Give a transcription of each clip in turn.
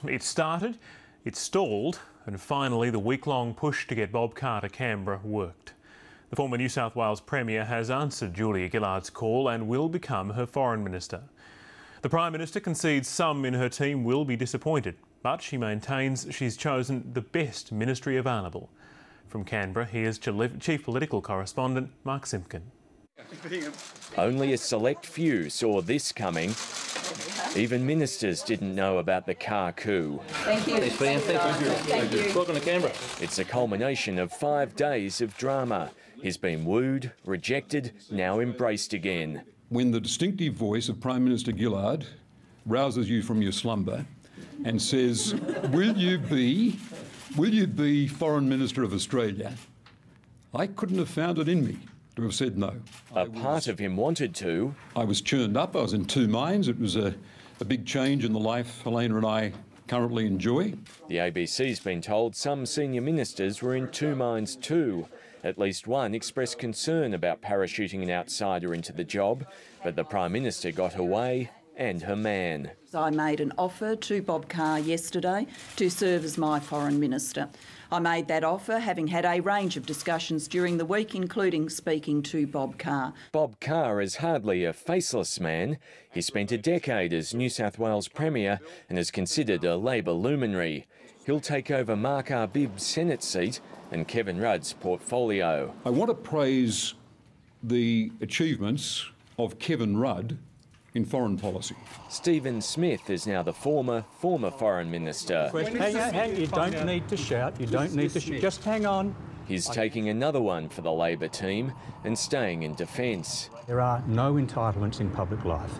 It started, it stalled, and finally the week-long push to get Bob Carr to Canberra worked. The former New South Wales Premier has answered Julia Gillard's call and will become her Foreign Minister. The Prime Minister concedes some in her team will be disappointed, but she maintains she's chosen the best ministry available. From Canberra, here's Chief Political Correspondent Mark Simpkin. Only a select few saw this coming. Even ministers didn't know about the Carr coup. Thank you. Thank you. Welcome to Canberra. It's a culmination of 5 days of drama. He's been wooed, rejected, now embraced again. When the distinctive voice of Prime Minister Gillard rouses you from your slumber and says, will you be Foreign Minister of Australia? I couldn't have found it in me to have said no. A part of him wanted to. I was churned up. I was in two minds. It was a big change in the life Helena and I currently enjoy. The ABC's been told some senior ministers were in two minds too. At least one expressed concern about parachuting an outsider into the job, but the Prime Minister got her way and her man. I made an offer to Bob Carr yesterday to serve as my Foreign Minister. I made that offer having had a range of discussions during the week, including speaking to Bob Carr. Bob Carr is hardly a faceless man. He spent a decade as New South Wales Premier and is considered a Labor luminary. He'll take over Mark Arbib's Senate seat and Kevin Rudd's portfolio. I want to praise the achievements of Kevin Rudd in foreign policy. Stephen Smith is now the former Foreign Minister. Hang on, you don't need to shout, you don't need to shout, just hang on. He's taking another one for the Labor team and staying in defence. There are no entitlements in public life.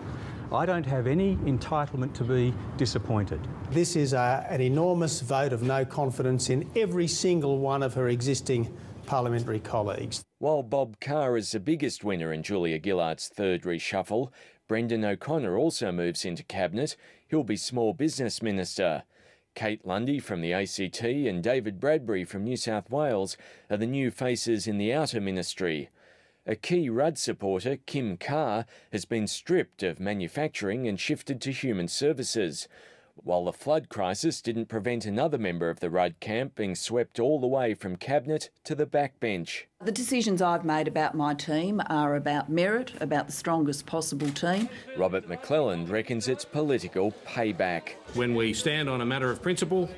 I don't have any entitlement to be disappointed. This is an enormous vote of no confidence in every single one of her existing parliamentary colleagues. While Bob Carr is the biggest winner in Julia Gillard's third reshuffle, Brendan O'Connor also moves into Cabinet. He'll be Small Business Minister. Kate Lundy from the ACT and David Bradbury from New South Wales are the new faces in the Outer Ministry. A key Rudd supporter, Kim Carr, has been stripped of manufacturing and shifted to human services, while the flood crisis didn't prevent another member of the Rudd camp being swept all the way from Cabinet to the backbench. The decisions I've made about my team are about merit, about the strongest possible team. Robert McClelland reckons it's political payback. When we stand on a matter of principle,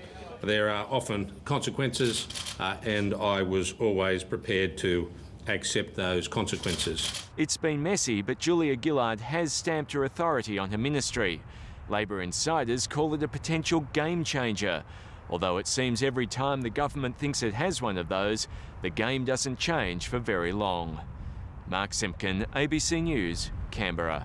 there are often consequences, and I was always prepared to accept those consequences. It's been messy, but Julia Gillard has stamped her authority on her ministry. Labor insiders call it a potential game changer, although it seems every time the government thinks it has one of those, the game doesn't change for very long. Mark Simpkin, ABC News, Canberra.